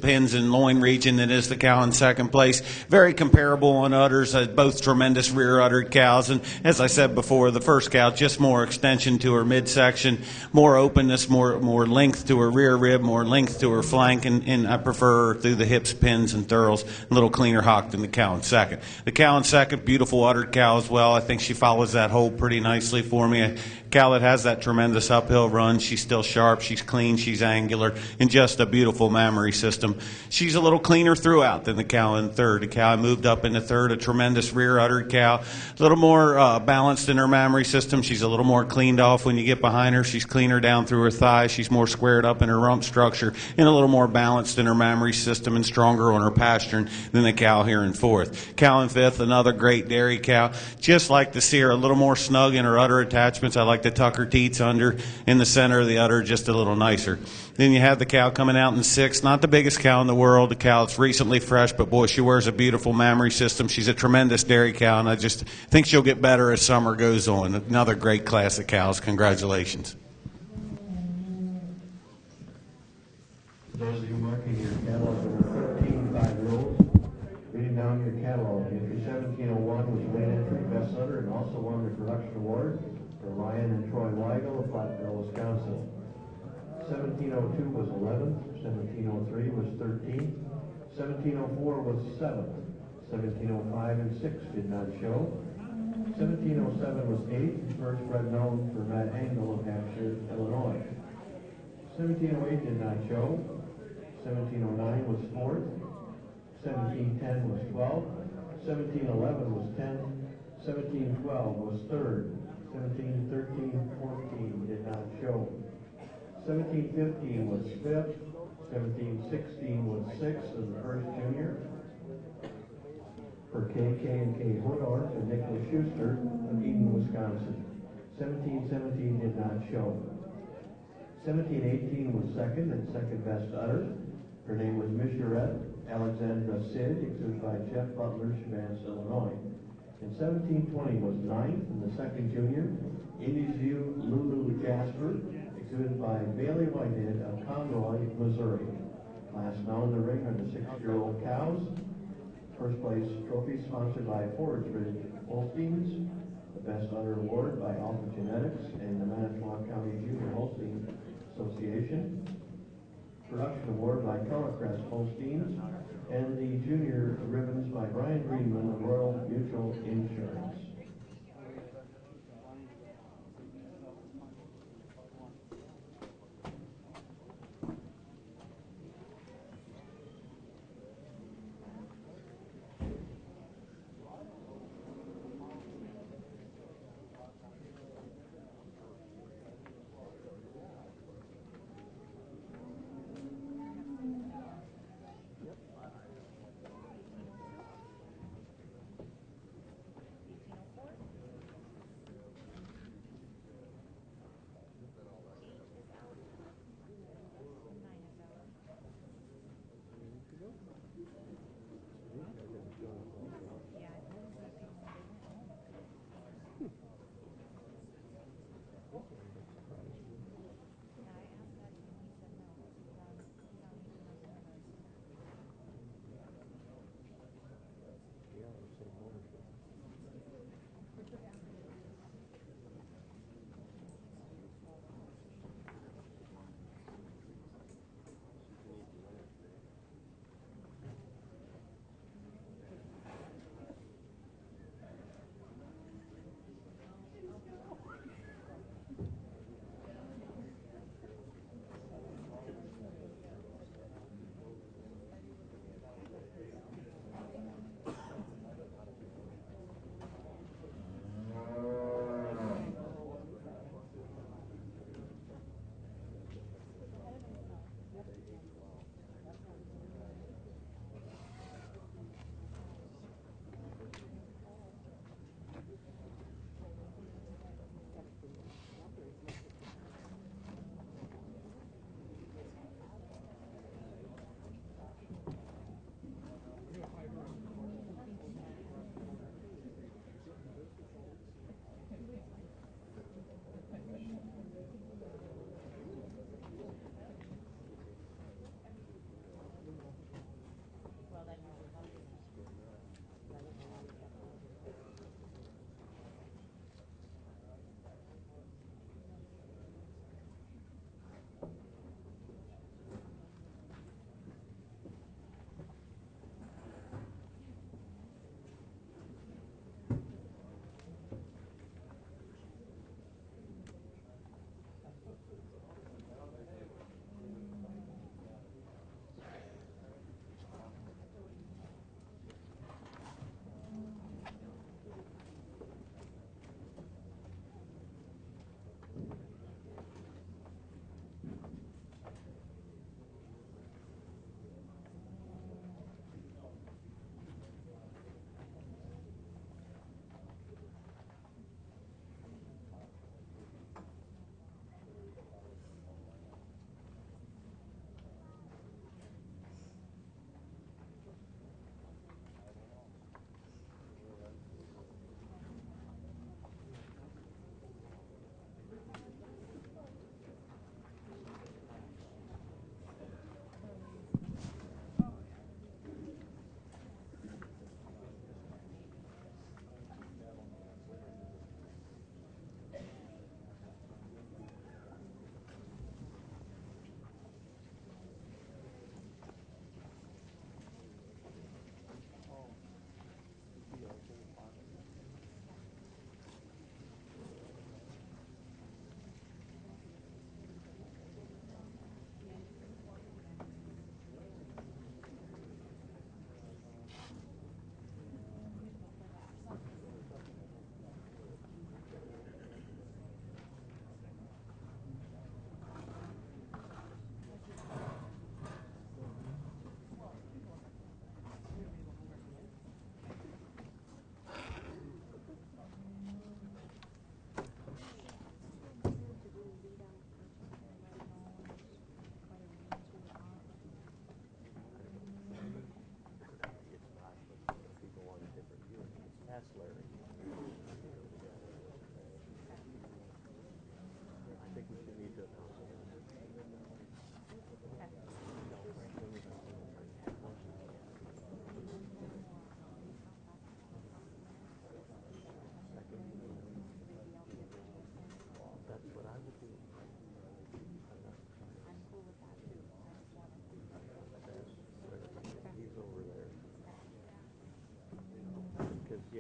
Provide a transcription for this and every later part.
pins, and loin region that is the cow in second place. Very comparable on udders, both tremendous rear uddered cows. And as I said before, the first cow, just more extension to her midsection, more openness, more length to her rear rib, more length to her flank, and I prefer her through the hips, pins, and thurls, a little cleaner hock than the cow in second. The cow in second, beautiful uddered cow as well. I think she follows that hole pretty nicely for me. A cow that has that tremendous uphill run. She's still sharp, she's clean, she's angular, and just a beautiful mammary system. She's a little cleaner throughout than the cow in third. The cow I moved up into third, a tremendous rear uddered cow, a little more balanced in her mammary system. She's a little more cleaned off when you get behind her. She's cleaner down through her thighs. She's more squared up in her rump structure, and a little more balanced in her mammary system and stronger on her pasturing than the cow here in fourth. Cow in fifth, another great dairy cow. Just like to see her a little more snug in her udder attachments. I like to tuck her teats under in the center of the udder just a little nicer. Then you have the cow coming out in sixth, not the biggest cow in the world. The cow that's recently fresh, but boy, she wears a beautiful mammary system. She's a tremendous dairy cow, and I just think she'll get better as summer goes on. Another great class of cows. Congratulations. Those of you marking your catalog over 13 5-year-olds, reading down your catalog, entry 1701 was main entry best udder and also won the production award for Ryan and Troy Weigel of Platteville, Wisconsin. 1702 was 11th, 1703 was 13th, 1704 was 7th, 1705 and 6 did not show. 1707 was 8th, first bred known for Matt Engel of Hampshire, Illinois. 1708 did not show. 1709 was 4th. 1710 was 12th. 1711 was 10th. 1712 was 3rd. 1713, 14 did not show. 1715 was 5th. 1716 was 6th as the first junior. For K and K Hoodorf and Nicholas Schuster of Eden, Wisconsin. 1717 did not show. 1718 was second and second best udder. Her name was Micherette Alexandra Sid, exhibited by Jeff Butler, Chevance, Illinois. And 1720 was ninth and the second junior. Indies View Lulu Jasper, exhibited by Bailey Whitehead of Conroy, Missouri. Class now in the ring are the 6-year-old cows. First place trophy sponsored by Forage Ridge Holsteins. The Best Udder Award by Alpha Genetics and the Manitowoc County Junior Holstein Association. Production Award by Colorcrest Holsteins. And the Junior Ribbons by Brian Greenman of Royal Mutual Insurance.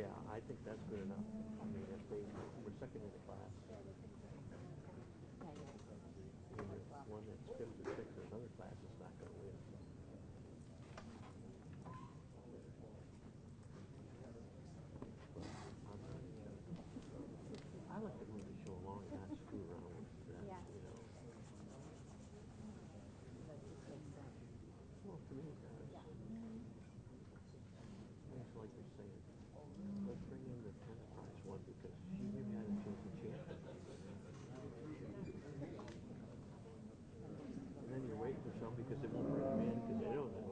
Yeah, I think that's good enough. I mean, if they were second in the class, and there's one that's fifth or sixth in another class, it's not going to win. I like to move the show along and not screw around with that, Yeah. you know. Well, to me, it does. It's like you're saying, let's bring in the 10th class one because she maybe had a chance to champion. And then you're waiting for some because they won't bring them in because they don't know.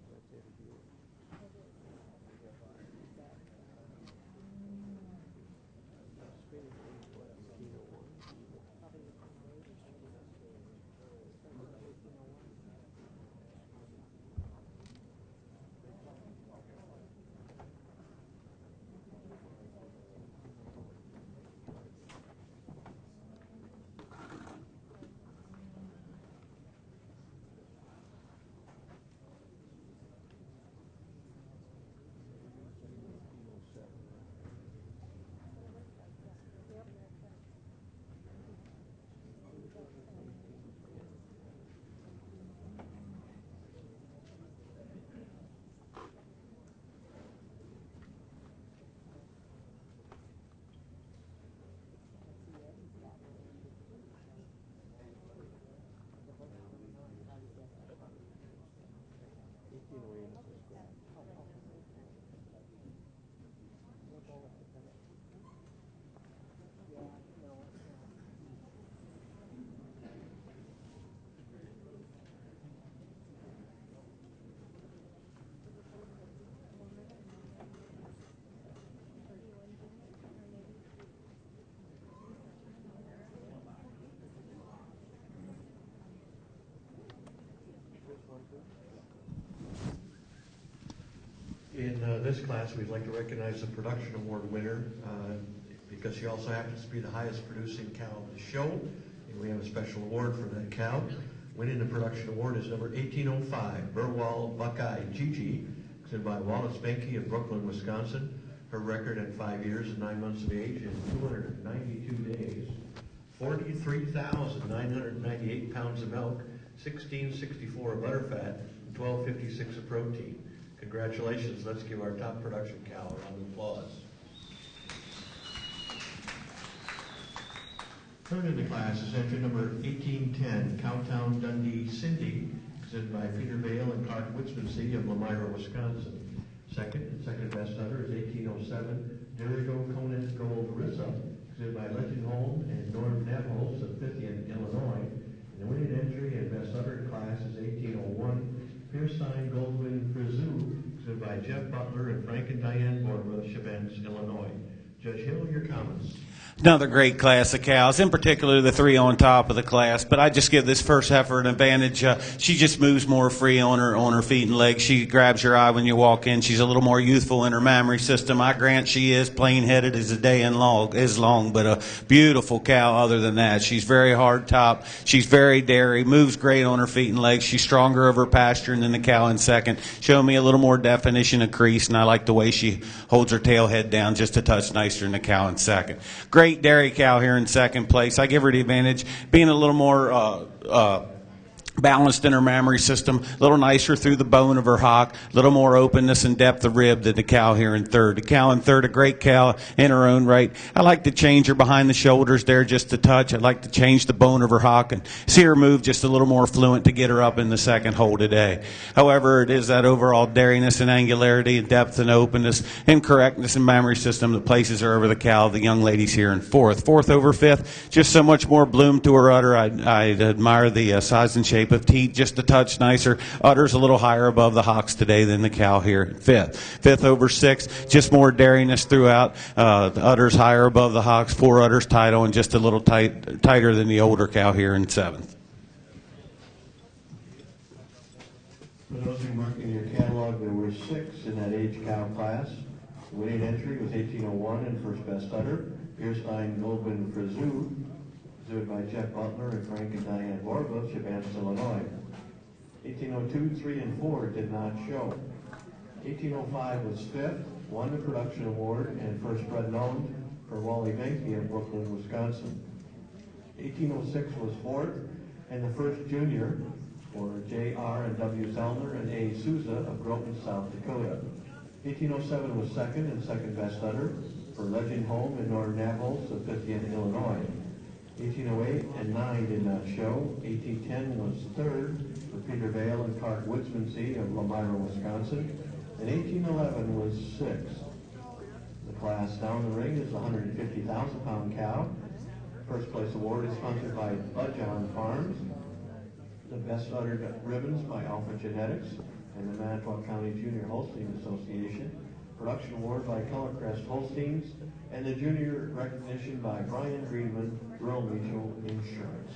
That's it here. Spinning is what, 1801? In this class, we'd like to recognize the production award winner because she also happens to be the highest producing cow of the show. And we have a special award for that cow. Winning the production award is number 1805, Burwell Buckeye Gigi, presented by Wallace Benke of Brooklyn, Wisconsin. Her record at 5 years and 9 months of age is 292 days, 43,998 pounds of milk, 1664 of butterfat, and 1256 of protein. Congratulations. Let's give our top production cow a round of applause. Third in the class is entry number 1810, Cowtown Dundee Cindy, presented by Peter Vale and Clark Witzmancy of Lamira, Wisconsin. Second best udder is 1807, Dirigo Conant Gold Rissa, presented by Legend Home and Norm Nevels of 50th, Illinois. And the winning entry and best udder class is 1801, Pierstein Goldwyn Frizzou, presented by Jeff Butler and Frank and Diane Borba of Chevennes, Illinois. Judge Hill, your comments. Another great class of cows, in particular the three on top of the class. But I just give this first heifer an advantage. She just moves more free on her feet and legs. She grabs your eye when you walk in. She's a little more youthful in her mammary system. I grant she is plain-headed as a day is long, but a beautiful cow other than that. She's very hard top. She's very dairy, moves great on her feet and legs. She's stronger over pasturing than the cow in second. Showing me a little more definition of crease, and I like the way she holds her tail head down just a touch nicer than the cow in second. Great dairy cow here in second place. I give her the advantage being a little more balanced in her mammary system, a little nicer through the bone of her hock, a little more openness and depth of rib than the cow here in third. The cow in third, a great cow in her own right. I like to change her behind the shoulders there just a touch. I'd like to change the bone of her hock and see her move just a little more fluent to get her up in the second hole today. However, it is that overall dairiness and angularity and depth and openness and correctness in mammary system that places her over the cow. The young lady's here in fourth. Fourth over fifth, just so much more bloom to her udder. I admire the size and shape of teeth, just a touch nicer. Udder's a little higher above the hocks today than the cow here in fifth. Fifth over sixth, just more dairiness throughout. The udder's higher above the hocks. Four udders tight on, just a little tighter than the older cow here in seventh. For those of you marking your catalog, there were 6 in that age cow class. The winning entry was 1801 in first best udder. Earstein Goldwyn Frazoo, exhibited by Jeff Butler and Frank and Diane Borba of Chebanse, Illinois. 1802, 3, and 4 did not show. 1805 was 5th, won the production award and first spread known for Wally Benke of Brooklyn, Wisconsin. 1806 was 4th, and the first junior for J.R. and W. Zellner and A. Souza of Groton, South Dakota. 1807 was 2nd and second best udder for Legend Home and Norm Navels of Fithian, Illinois. 1808 and 9 did not show. 1810 was 3rd for Peter Vale and Clark Woodsmansey of Lamira, Wisconsin. And 1811 was 6th. The class down the ring is the 150,000-pound cow. First place award is sponsored by Budjon Farms. The best udder ribbons by Alpha Genetics and the Manitowoc County Junior Holstein Association. Production award by Colorcrest Holsteins, and the junior recognition by Brian Greenman, Rural Mutual Insurance.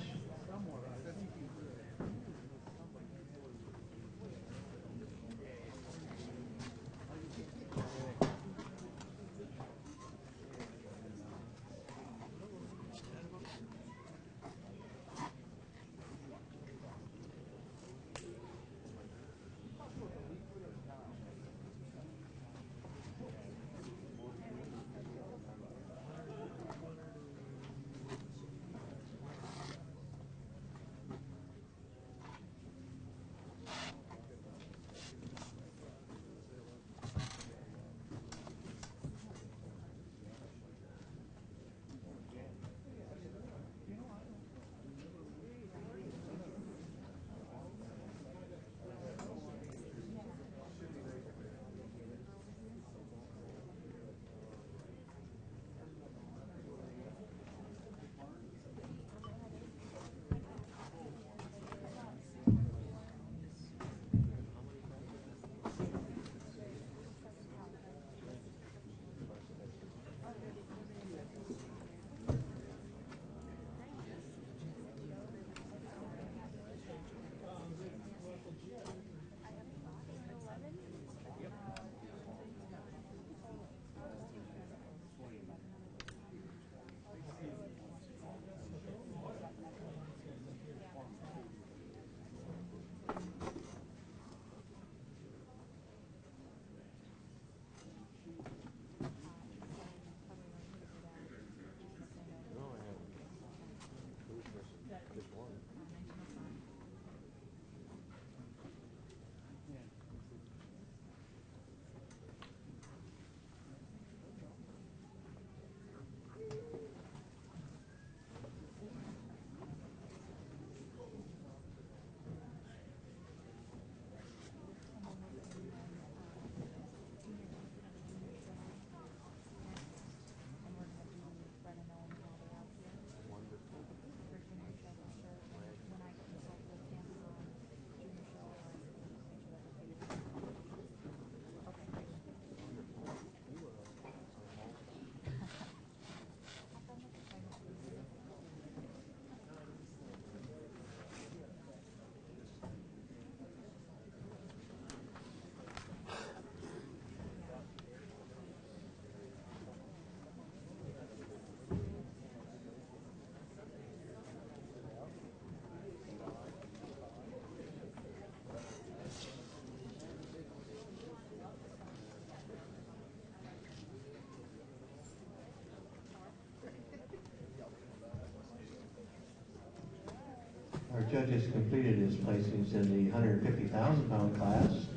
Our judges completed his placings in the 150,000-pound class.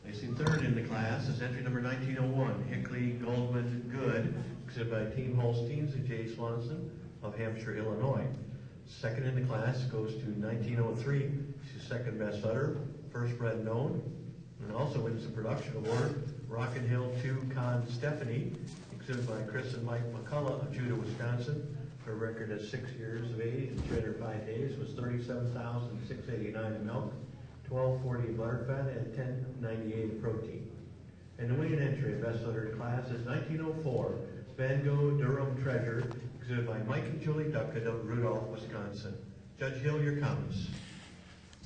Placing 3rd in the class is entry number 1901, Hickley Goldman Good, exhibited by Team Holsteins and Jay Swanson of Hampshire, Illinois. 2nd in the class goes to 1903. She's second best udder, first bred known, and also wins the production award, Rockin' Hill 2 Con Stephanie, exhibited by Chris and Mike McCullough of Judah, Wisconsin. Her record at 6 years of age and 305 days was 37,689 of milk, 1240 of butter fat, and 1098 of protein. And the winning entry of best udder class is 1904, Van Gogh Durham Treasure, exhibited by Mike and Julie Duckett of Rudolph, Wisconsin. Judge Hill, your comments.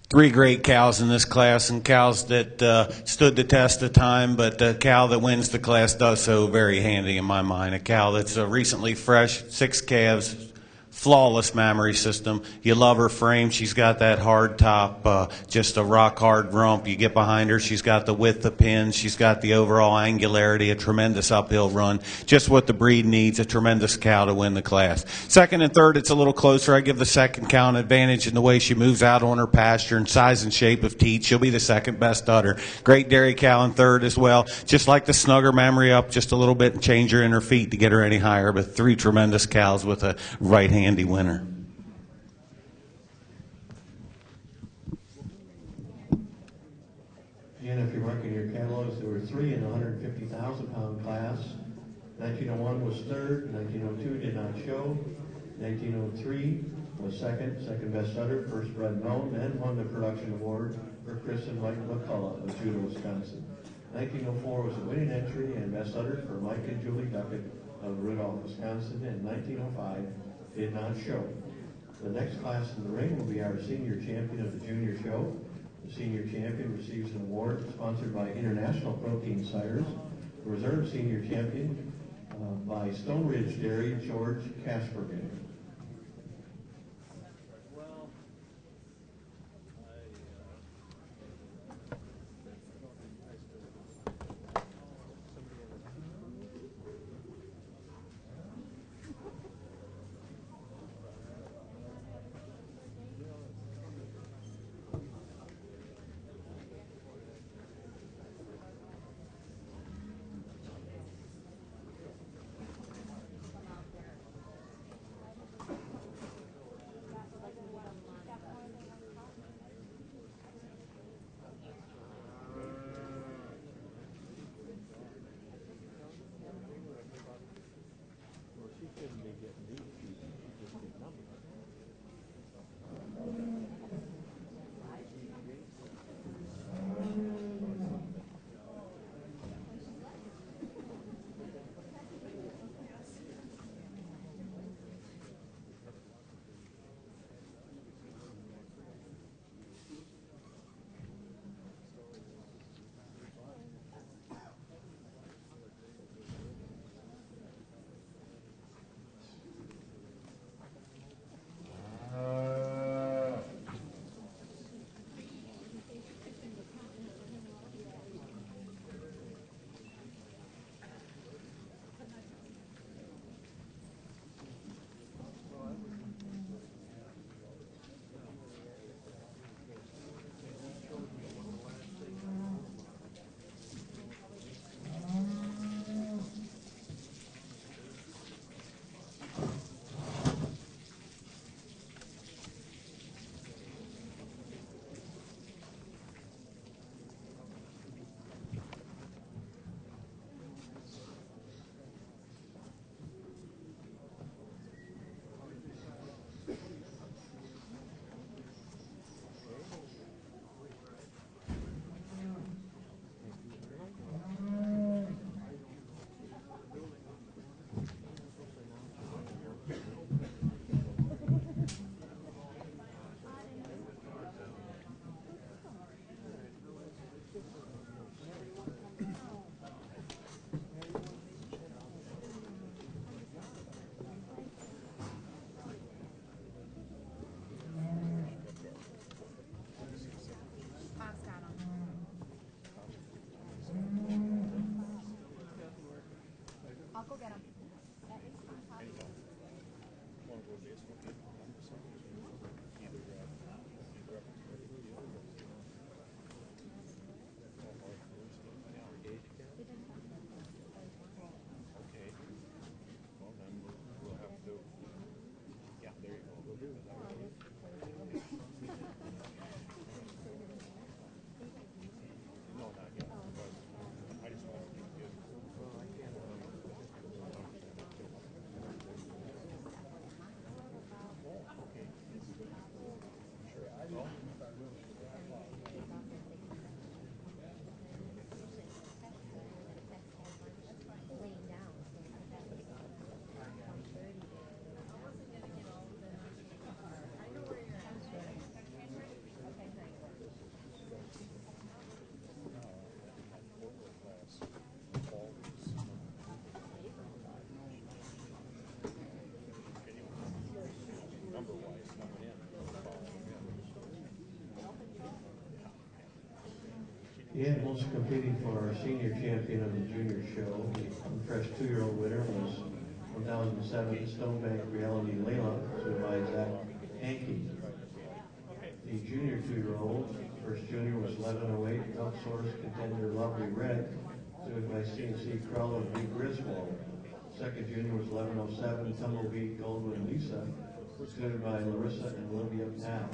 Three great cows in this class, and cows that stood the test of time, but the cow that wins the class does so very handy in my mind. A cow that's recently fresh, 6 calves, flawless mammary system. You love her frame. She's got that hard top, just a rock hard rump. You get behind her, she's got the width of pins. She's got the overall angularity, a tremendous uphill run. Just what the breed needs, a tremendous cow to win the class. Second and third, it's a little closer. I give the second cow an advantage in the way she moves out on her pasture and size and shape of teat. She'll be the second best udder. Great dairy cow in third as well. Just like to snug her mammary up just a little bit and change her in her feet to get her any higher. But 3 tremendous cows with a right handy winner. Again, if you're marking your catalogs, there were 3 in the 150,000-pound class. 1901 was third. 1902 did not show. 1903 was second best udder, first bred known, and won the production award for Chris and Mike McCullough of Judah, Wisconsin. 1904 was a winning entry and best udder for Mike and Julie Duckett of Rudolph, Wisconsin, and 1905 did not show. The next class in the ring will be our senior champion of the junior show. The senior champion receives an award sponsored by International Protein Sires. The reserve senior champion by Stone Ridge Dairy, George Kaspergen. The animals competing for our senior champion of the junior show, the fresh 2-year-old winner was 1007 Stonebank Reality Layla, stood by Zach Hankey. The junior 2-year-old, first junior was 1108 Outsource Contender Lovely Red, stood by CNC Crowell and B. Griswold. Second junior was 1107 Tumbleweed Goldwyn Lisa, stood by Larissa and Olivia Papp.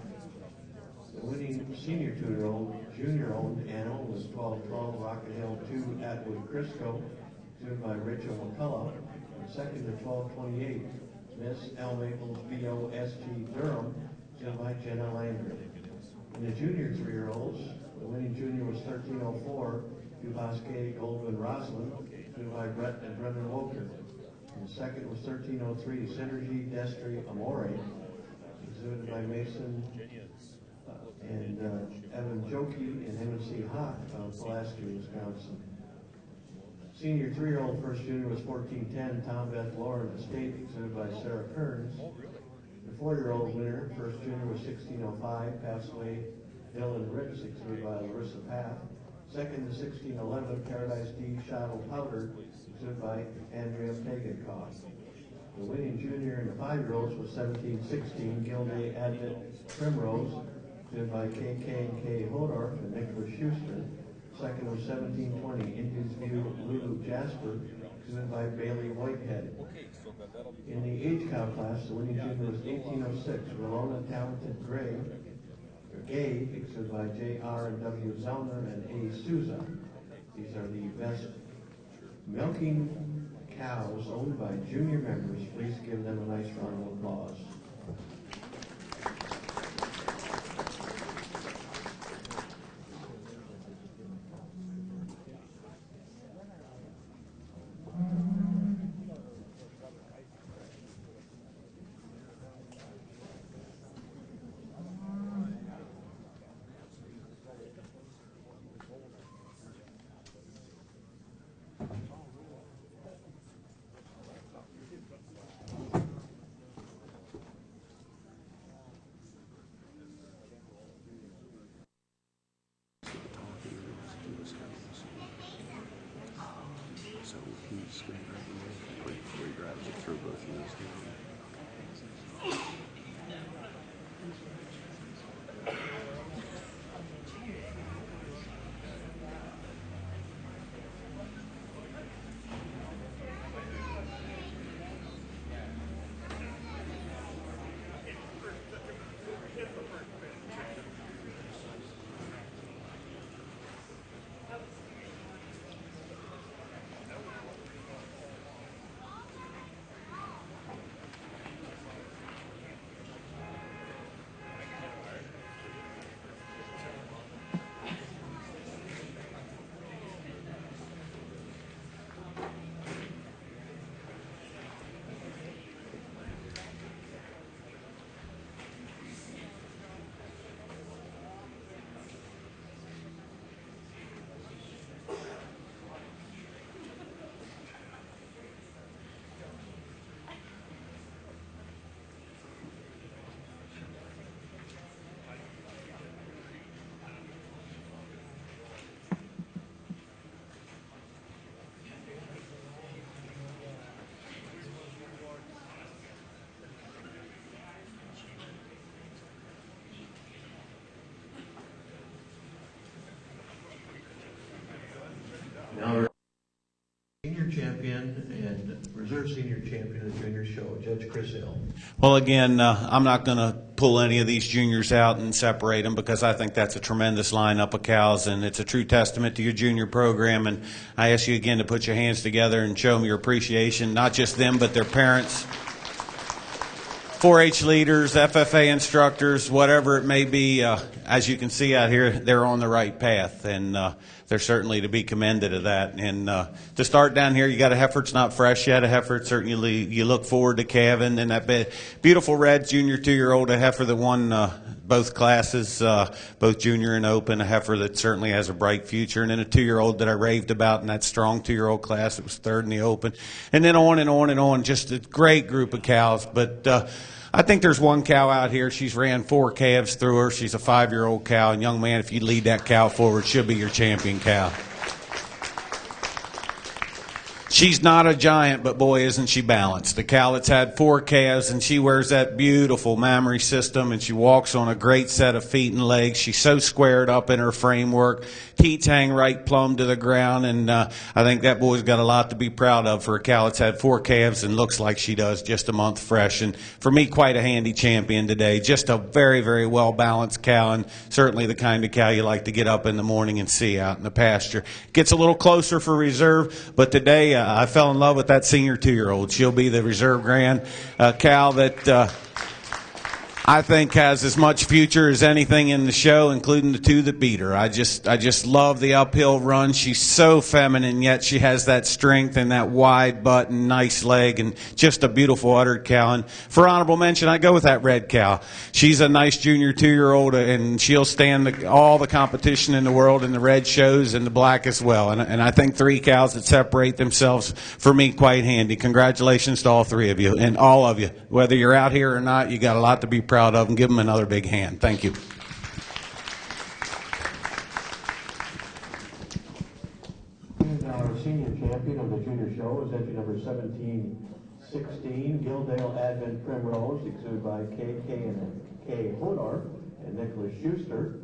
The winning senior 2-year-old junior-owned animal was 1212 Rocket Hill 2 Atwood Crisco, stood by Rachel McCullough. And second to 1228 Miss L. Maples BOSG Durham, stood by Jenna Landry. In the junior 3-year-olds, the winning junior was 1304 Dubosque Goldwyn Roslin, stood by Brett and Brendan Woker. And the second was 1303 Synergy Destry Amore, exhibited by Mason and Evan Jokey and M&C Hawk of Pulaski, Wisconsin. Senior 3-year-old first junior was 1410 Tom Beth Lauren Estate, exhibited by Sarah Kearns. The 4-year-old winner first junior was 1605 Passway Dylan Ricks, exhibited by Larissa Path. Second to 1611 Paradise D Shottle Powder, exhibited by Andrea Pagankoff. The winning junior in the 5-year-olds was 1716 Gilday Advent Primrose, exhibited by K. Hodorf and Nicholas Schuster. Second was 1720 Indians View Lulu Jasper, exhibited by Bailey Whitehead. In the age cow class, the winning junior was 1806 Ramona Talented Gay, exhibited by J.R. and W. Zellner and A. Souza. These are the best milking cows owned by junior members. Please give them a nice round of applause. So he's going to grab the way before he grabs it through both of those down. Now, our senior champion and reserve senior champion of the junior show, Judge Chris Hill. Well, again, I'm not going to pull any of these juniors out and separate them because I think that's a tremendous lineup of cows, and it's a true testament to your junior program. And I ask you again to put your hands together and show them your appreciation, not just them, but their parents, 4-H leaders, FFA instructors, whatever it may be. As you can see out here, they're on the right path, and they're certainly to be commended of that. And to start down here, you got a heifer that's not fresh yet. A heifer that certainly you look forward to calving, and that beautiful red junior 2-year-old, a heifer that won both classes, both junior and open, a heifer that certainly has a bright future, and then a 2-year-old that I raved about in that strong 2-year-old class that was third in the open, and then on and on and on. Just a great group of cows, but I think there's one cow out here. She's ran 4 calves through her. She's a 5-year-old cow. And young man, if you lead that cow forward, she'll be your champion cow. She's not a giant, but boy, isn't she balanced. The cow that's had 4 calves, and she wears that beautiful mammary system, and she walks on a great set of feet and legs. She's so squared up in her framework. Teats hang right plumb to the ground, and I think that boy's got a lot to be proud of for a cow that's had 4 calves and looks like she does, just a month fresh. And for me, quite a handy champion today. Just a very, very well-balanced cow, and certainly the kind of cow you like to get up in the morning and see out in the pasture. Gets a little closer for reserve, but today I fell in love with that senior 2-year-old. She'll be the reserve grand cow that I think has as much future as anything in the show, including the 2 that beat her. I just love the uphill run. She's so feminine, yet she has that strength and that wide butt and nice leg, and just a beautiful uddered cow. And for honorable mention, I go with that red cow. She's a nice junior 2-year-old, and she'll stand all the competition in the world in the red shows and the black as well. And I think 3 cows that separate themselves for me quite handy. Congratulations to all 3 of you, and all of you. Whether you're out here or not, you got a lot to be proud of, and give them another big hand. Thank you. And our senior champion of the junior show is entry number 1716, Gildale Advent Primrose, exhibited by K. and K. Hodar and Nicholas Schuster.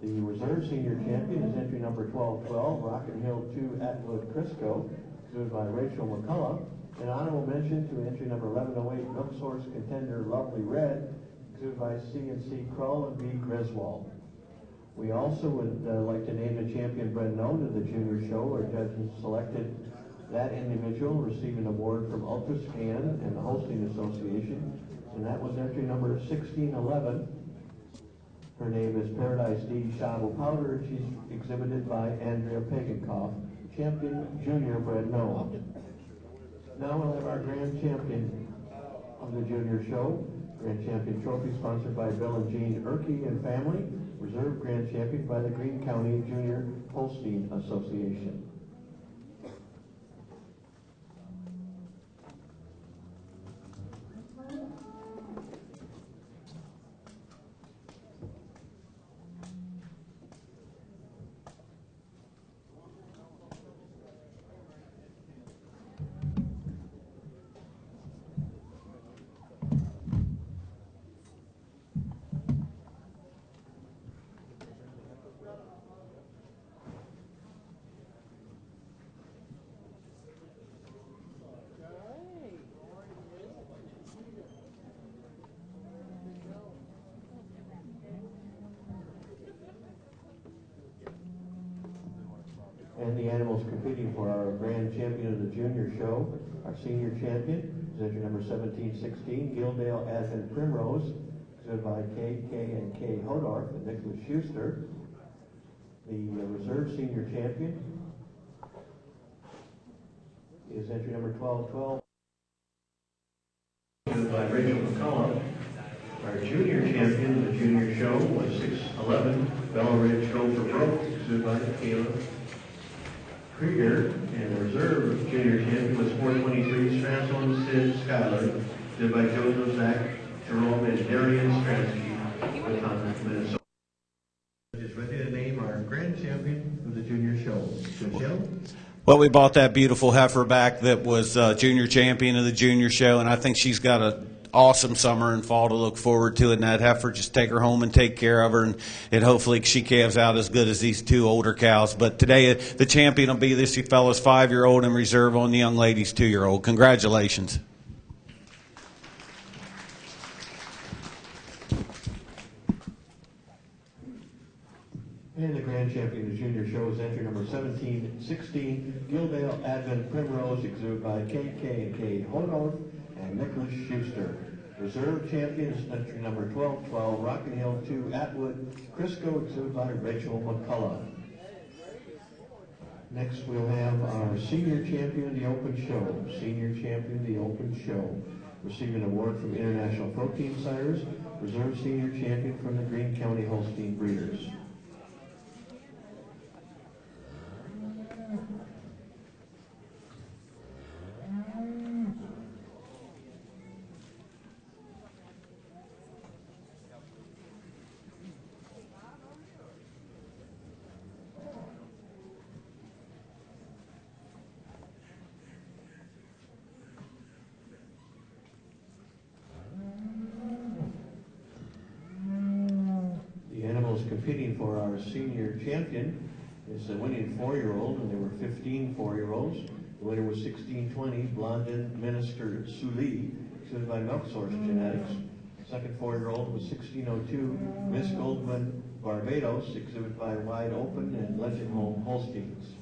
The reserve senior champion is entry number 1212, Rockin' Hill 2 Atwood Crisco, exhibited by Rachel McCullough. An honorable mention to entry number 1108, Milk Source Contender Lovely Red, exhibited by C&C Krull and B. Griswold. We also would like to name the champion bred known to the junior show. Our judges selected that individual receiving an award from UltraScan and the Hosting Association, and that was entry number 1611. Her name is Paradise D. Shadow Powder, and she's exhibited by Andrea Pagankoff, champion junior bred known. Now we'll have our grand champion of the junior show. Grand Champion Trophy sponsored by Bill and Jean Erkey and family. Reserve Grand Champion by the Greene County Junior Holstein Association. And the animals competing for our grand champion of the junior show, our senior champion is entry number 1716, Gildale Advent Primrose, exhibited by K. and K. Hodar and Nicholas Schuster. The reserve senior champion is entry number 1212, exhibited by Rachel McCullough. Our junior champion of the junior show was 611, Bella Ridge Gopher Broke, exhibited by Kayla Krieger, and the reserve junior champion was 423 Stransholm Sid Schuyler, led by Joseph Zach Jerome and Darian Stransky with Minnesota. Is ready to name our grand champion of the junior show. Michelle? Well, we bought that beautiful heifer back that was junior champion of the junior show, and I think she's got a awesome summer and fall to look forward to. And that heifer, just take her home and take care of her, and hopefully she calves out as good as these 2 older cows. But today the champion will be this fella's 5-year-old in reserve on the young lady's 2-year-old. Congratulations. And the grand champion of the junior show is entry number 1716, Gildale Advent Primrose, exhibited by K. and K. Hodor and Nicholas Schuster. Reserve champion is entry number 1212, Rockin' Hill 2 Atwood Crisco, exhibited by Rachel McCullough. Next we'll have our senior champion of the open show. Senior champion of the open show, receiving an award from International Protein Sires. Reserve senior champion from the Greene County Holstein Breeders. was competing for our senior champion. It's a winning 4-year-old, and there were 15 4-year-olds. The winner was 1620 Blondin Minister Sully, exhibited by Milk Source Genetics. Second 4-year-old was 1602 Miss Goldman Barbados, exhibited by Wide Open and Legend Home Holsteins.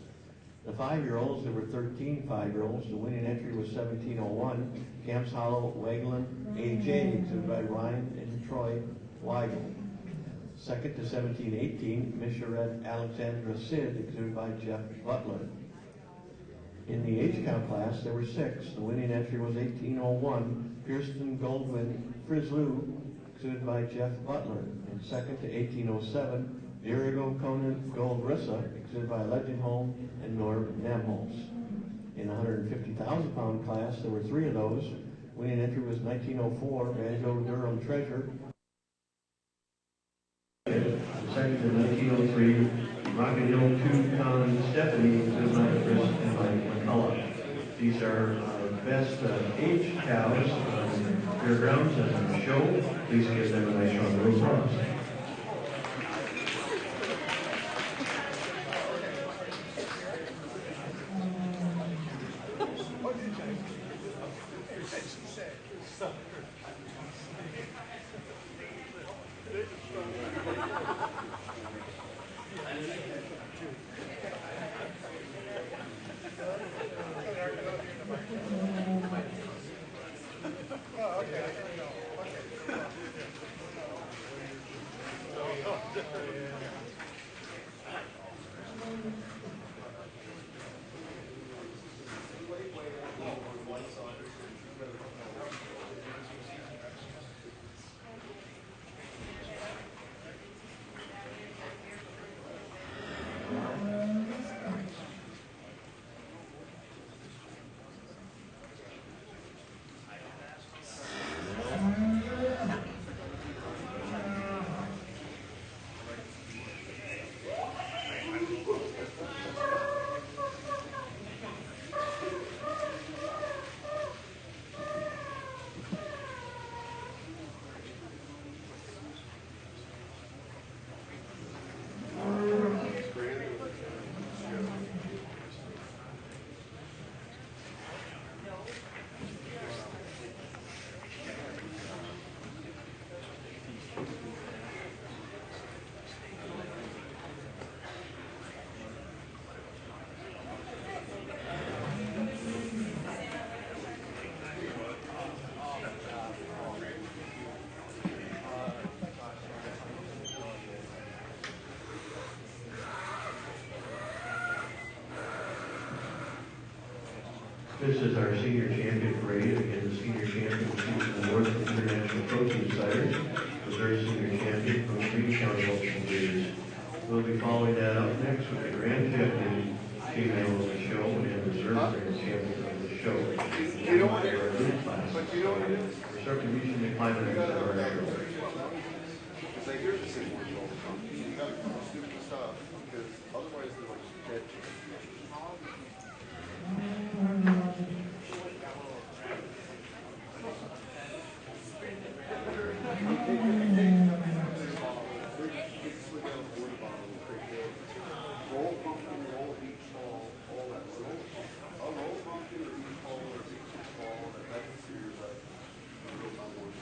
The 5-year-olds, there were 13 5-year-olds. The winning entry was 1701 Camps Hollow Wagland AJ, exhibited by Ryan and Troy Weigel. Second to 1718 Miss Charette Alexandra Sid, exhibited by Jeff Butler. In the age count class, there were 6. The winning entry was 1801 Kirsten Goldwyn Frislou, exhibited by Jeff Butler. And second to 1807 Dirigo Conan Goldrissa, exhibited by Legend Home and Norm Namholz. In the 150,000-pound class, there were 3 of those. Winning entry was 1904 Banjo Durham Treasure. Second to 1903 Rocket Hill 2 Con Stephanie, exhibited by Chris and Mike McCullough. These are our best age cows on fairgrounds and on the show. Please give them a nice round of applause. This is our senior champion parade. Again, the senior champion receives an award from International Protein Ciders. Reserve senior champion from Green County Multiple Breeders. We'll be following that up next with the grand champion female of the show and reserve grand champion of the show. You don't want to but you don't want to start reaching the climax of our show. It's like here's the thing all the time. You gotta do stupid stuff because otherwise they're like dead chickens. Roll pumpkin, roll beach ball, all that. Roll pumpkin or beach ball or beach ball, that's your real time work.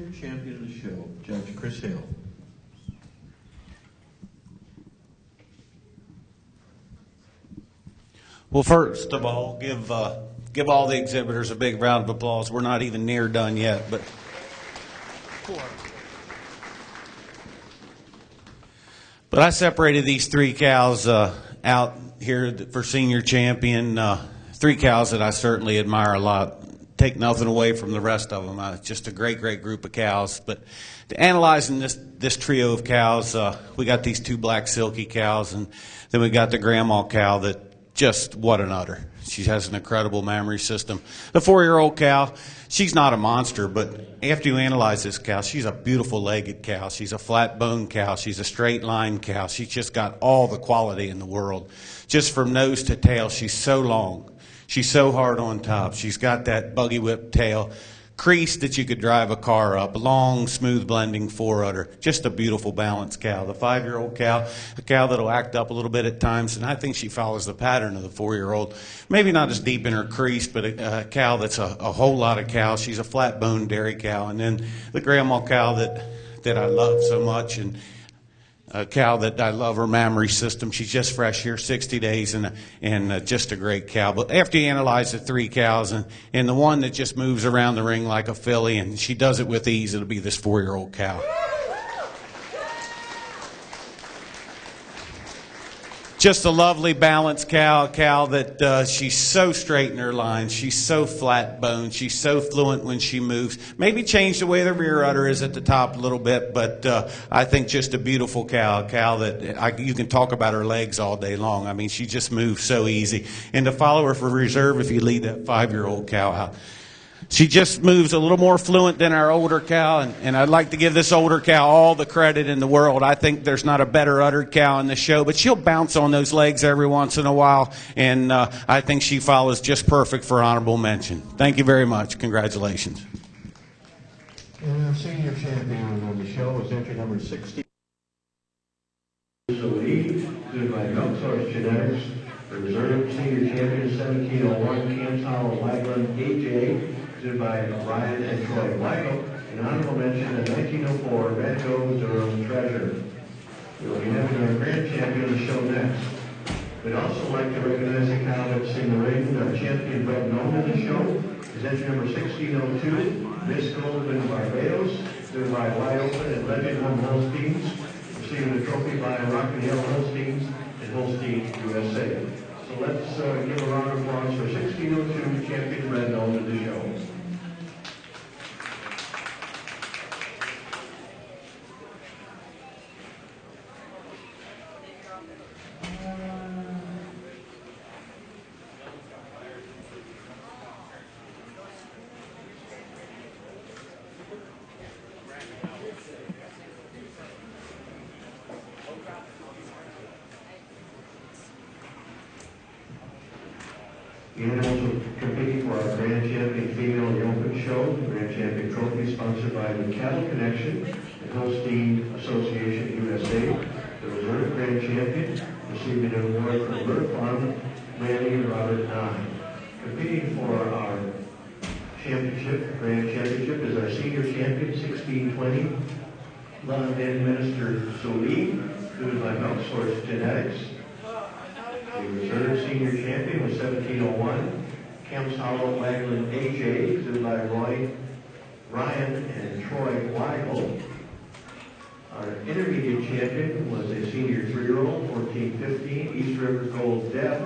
junior champion of the show, Judge Chris Hale. Well, first of all, give all the exhibitors a big round of applause. We're not even near done yet, but I separated these three cows out here for senior champion. Three cows that I certainly admire a lot. Take nothing away from the rest of them. Just a great group of cows. But analyzing this trio of cows, we got these two black silky cows, and then we got the grandma cow that just what an udder. She has an incredible mammary system. The 4-year-old cow, she's not a monster, but after you analyze this cow, she's a beautiful legged cow. She's a flat bone cow. She's a straight line cow. She's just got all the quality in the world. Just from nose to tail, she's so long. She's so hard on top. She's got that buggy whip tail, crease that you could drive a car up, long, smooth blending forerunner. Just a beautiful balanced cow. The 5-year-old cow, a cow that'll act up a little bit at times, and I think she follows the pattern of the 4-year-old. Maybe not as deep in her crease, but a cow that's a whole lot of cow. She's a flat-boned dairy cow. And then the grandma cow that I love so much, and a cow that I love her mammary system. She's just fresh here, 60 days, and just a great cow. But after you analyze the three cows and the one that just moves around the ring like a filly, and she does it with ease, it'll be this 4-year-old cow. Just a lovely balanced cow, a cow that she's so straight in her lines. She's so flat boned. She's so fluent when she moves. Maybe change the way the rear udder is at the top a little bit, but I think just a beautiful cow, a cow that you can talk about her legs all day long. I mean, she just moves so easy. And to follow her for reserve, if you lead that 5-year-old cow out, she just moves a little more fluent than our older cow, and I'd like to give this older cow all the credit in the world. I think there's not a better uddered cow in the show, but she'll bounce on those legs every once in a while, and I think she follows just perfect for honorable mention. Thank you very much. Congratulations. And our senior champion on the show is entry number 60. Stood by Milk Source Genetics. The reserve senior champion 1701, Camps Hollow Wagland AJ. Stood by Ryan and Troy Weigel. An honorable mention in 1904, Rancho Durham Treasure. We'll be having our grand champion of the show next. We'd also like to recognize the cow that's in the ring. Our champion bred known in the show is entry number 1602, Miss Goldman Barbados. Stood by Wide Open and Legend Home Holsteins. Receiving the trophy by Rocky Hill Holsteins and Holstein USA. So let's give a round of applause for 1602 champion red known in the show. The animals are competing for our Grand Champion Female in the Open Show. The Grand Champion Trophy sponsored by the Cattle Connection and Holstein Association USA. The Reserve Grand Champion receiving an award from Bird Farm, Randy and Robert Nye. Competing for our championship, Grand Championship, is our senior champion, 1620, London Minister Solie, who is by Milk Source Genetics. The reserve senior champion was 1701, Camps Hollow Wagland AJ, exhibited by Ryan and Troy Weigel. Our intermediate champion was a senior 3-year-old, 1415, East River Gold Deb,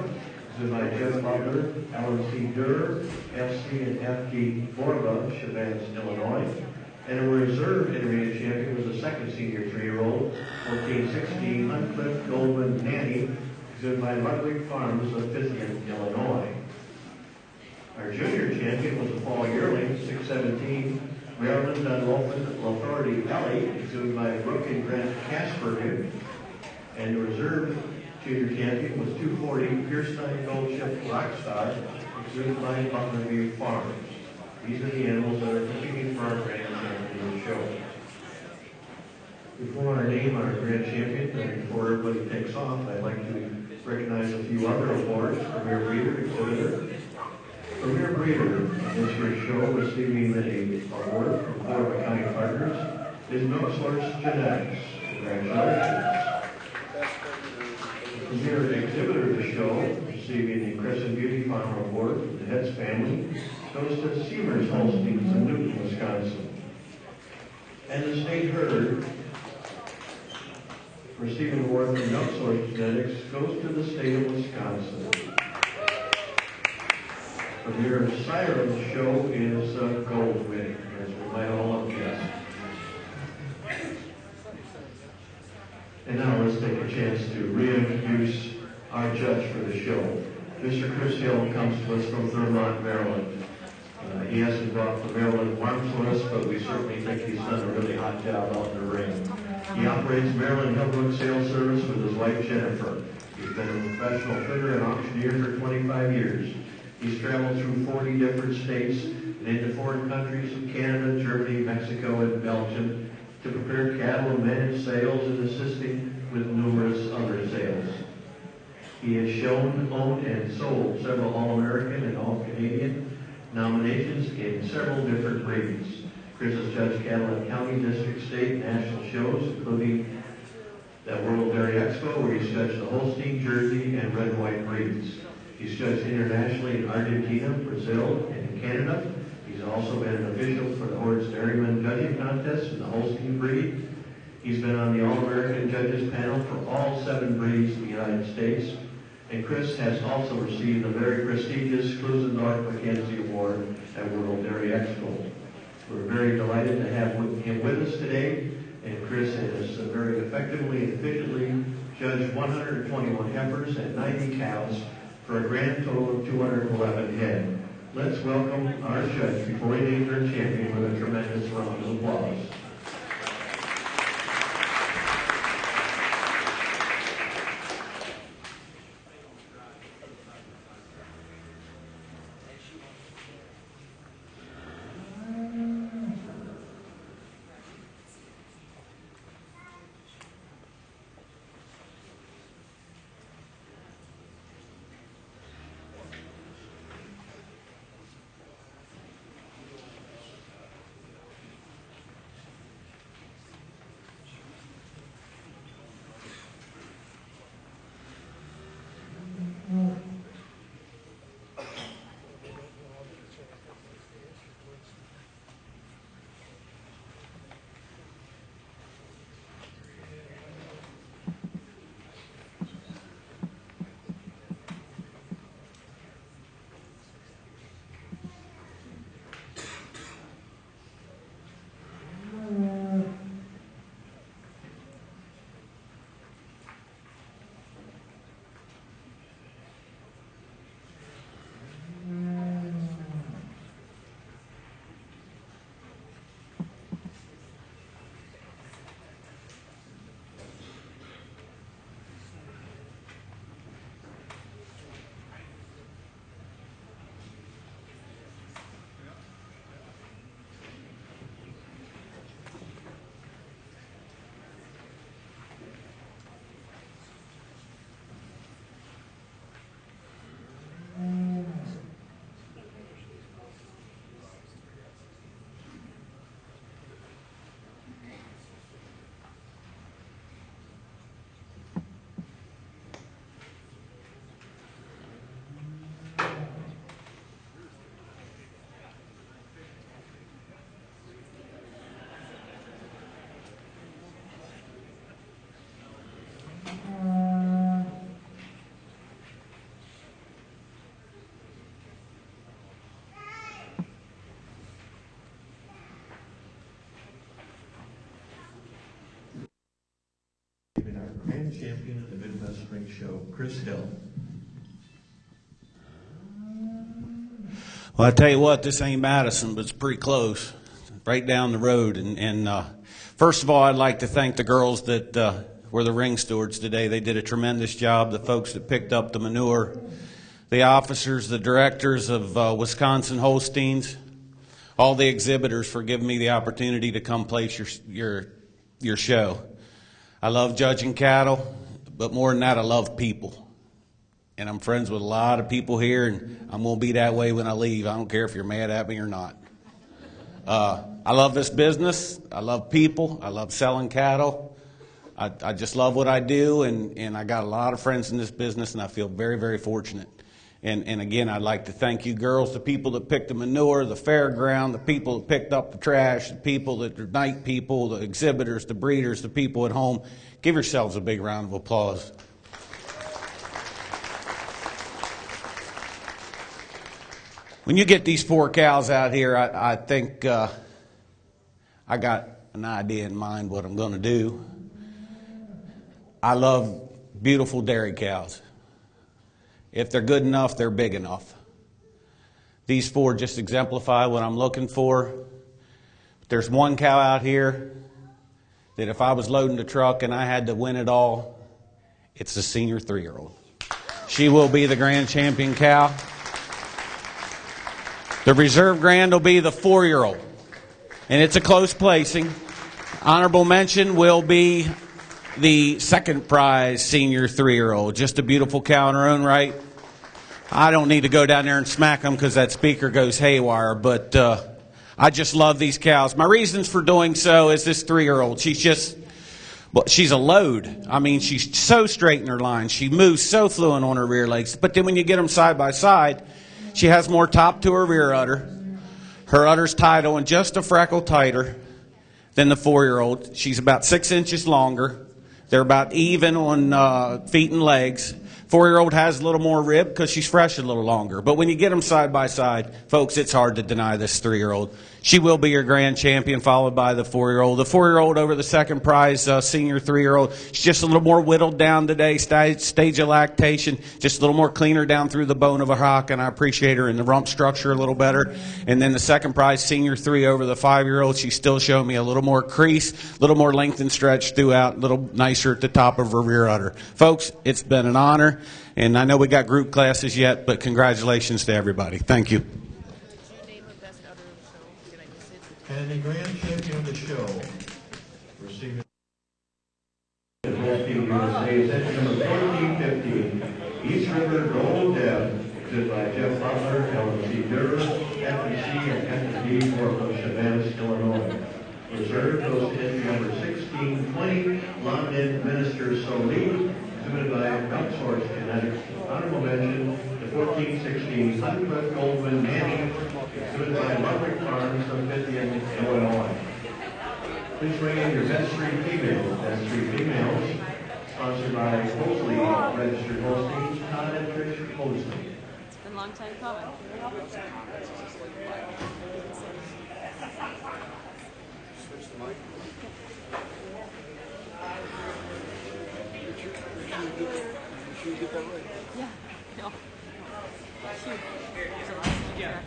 exhibited by Jeff Butler, Alan C. Durr, FC and FG Borba, Chavance, Illinois. And a reserve intermediate champion was a second senior 3-year-old, 1416, Uncliff Goldman Nanny, exhibited by Ludwig Farms of Fithian, Illinois. Our junior champion was a fall yearling, 617, Maryland Dunlopin Authority Ellie, exhibited by Brooke and Grant Kaspergen. And the reserve junior champion was 240, Pierstein Goldship Rockstar, exhibited by Butlerview Farms. These are the animals that are competing for our Grand Champion show. Before I name our Grand Champion, and before everybody takes off, I'd like to recognize a few other awards from your breeder exhibitor. Premier breeder of this year's show receiving an award from Florida County Partners is Milk Source Genetics. Congratulations. Premier exhibitor of the show receiving the Crescent Beauty Farmer Award from the Hetz family goes to Seamers Holsteins in Newton, Wisconsin. And the state herd receiving an award from Milk Source Genetics goes to the state of Wisconsin. Premier sire of the show is gold winning, as we might all have guessed. And now let's take a chance to reintroduce our judge for the show. Mr. Chris Hill comes to us from Vermont, Maryland. He hasn't brought the Maryland warmth to us, but we certainly think he's done a really hot job out in the ring. He operates Maryland Hillbrook Sales Service with his wife Jennifer. He's been a professional fitter and auctioneer for 25 years. He's traveled through 40 different states and into foreign countries of Canada, Germany, Mexico, and Belgium to prepare cattle and manage sales and assisting with numerous other sales. He has shown, owned, and sold several All-American and All-Canadian nominations in several different breeds. Chris has judged cattle at county, district, state, national shows, including that World Dairy Expo, where he's judged the Holstein, Jersey, and red and white breeds. He's judged internationally in Argentina, Brazil, and Canada. He's also been an official for the Hordes Dairyman Judging Contest in the Holstein breed. He's been on the All-American Judges panel for all 7 breeds in the United States. And Chris has also received the very prestigious Klusendorf-Mackenzie Award at World Dairy Expo. We're very delighted to have him with us today. And Chris has very effectively and efficiently judged 121 heifers and 90 cows for a grand total of 211 head. Let's welcome our judge before he names our champion with a tremendous round of applause. Grand champion of the Midwest Spring Show, Chris Hill. Well, I tell you what, this ain't Madison, but it's pretty close, right down the road. And first of all, I'd like to thank the girls that were the ring stewards today. They did a tremendous job. The folks that picked up the manure, the officers, the directors of Wisconsin Holsteins, all the exhibitors for giving me the opportunity to come place your show. I love judging cattle, but more than that, I love people. and I'm friends with a lot of people here, and I'm going to be that way when I leave. I don't care if you're mad at me or not. I love this business. I love people. I love selling cattle. I just love what I do, and I got a lot of friends in this business, and I feel very, very fortunate. And again, I'd like to thank you girls, the people that picked the manure, the fairground, the people that picked up the trash, the people that are night people, the exhibitors, the breeders, the people at home. Give yourselves a big round of applause. When you get these 4 cows out here, I think I got an idea in mind what I'm going to do. I love beautiful dairy cows. If they're good enough, they're big enough. These 4 just exemplify what I'm looking for. There's one cow out here that if I was loading the truck and I had to win it all, it's the senior 3-year-old. She will be the grand champion cow. The reserve grand will be the 4-year-old. And it's a close placing. Honorable mention will be the second prize senior 3-year-old. Just a beautiful cow in her own right. I don't need to go down there and smack them because that speaker goes haywire, but I just love these cows. My reasons for doing so is this 3-year-old. She's a load. I mean, she's so straight in her line. She moves so fluent on her rear legs. But then when you get them side by side, she has more top to her rear udder. Her udder's tied on just a freckle tighter than the 4-year-old. She's about 6 inches longer. They're about even on feet and legs. 4-year-old has a little more rib because she's fresh a little longer. But when you get them side by side, folks, it's hard to deny this 3-year-old. She will be your grand champion, followed by the 4-year-old. The 4-year-old over the second prize, senior 3-year-old. She's just a little more whittled down today, stage of lactation, just a little more cleaner down through the bone of a hock, and I appreciate her in the rump structure a little better. And then the second prize, senior 3 over the 5-year-old. She's still showing me a little more crease, a little more length and stretch throughout, a little nicer at the top of her rear udder. Folks, it's been an honor, and I know we got group classes yet, but congratulations to everybody. Thank you. And the grand champion of the show, receiving Wrestling USA is entry number 1415, East River Gold Deb, presented by Jeff Butler, LMC Durham, FEC, and FD from Chevannes, Illinois. Reserve goes to entry number 1620, London Minister Solie, presented by Duxhorse Genetics. Honorable mention, the 1416 Sutcliffe Goldman Manning, presented by Ludwig Farms of Mitten, Illinois. Please bring in your best 3 females. Best 3 females, sponsored by Mosley Registered Holsteins, Todd and Trish Mosley. It's been a long time coming. Yeah. No. Shoot. There's a lot of stuff.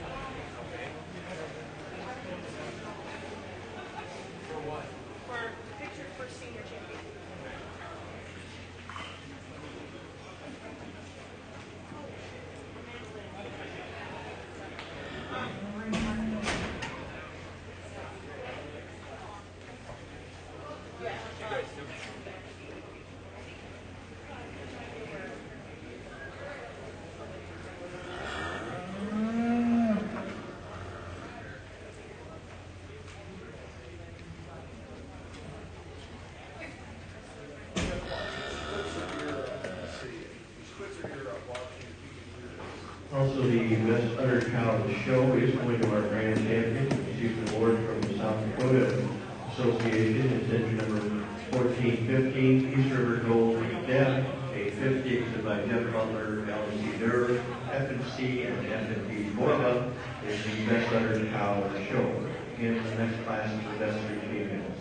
Also, the best udder cow of the show is going to our grand champion, who received an award from the South Dakota Association. It's entry number 1415, East River Gold Deb, a 50, presented by Jeff Butler, LMC Durham, FNC, and FNP Borba, is the best udder cow of the show. Again, the next class is the best 3 females.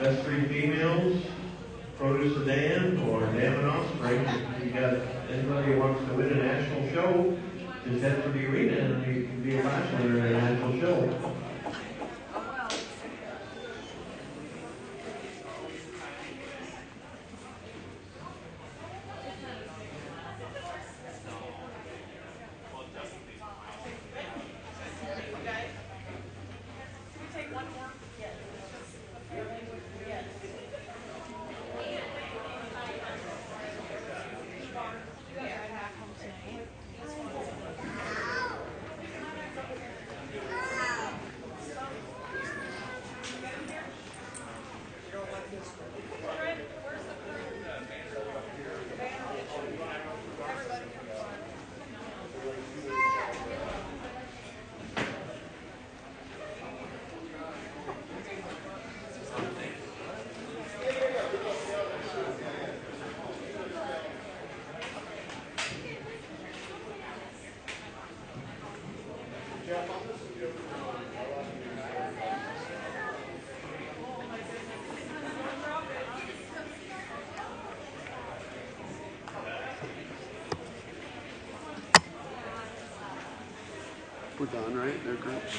Best three females, Produce Sedan or Dam and Offspring. If you got anybody who wants to win a national show, just head to the arena and you can be a class winner in a national show. We're done, right? They're groups.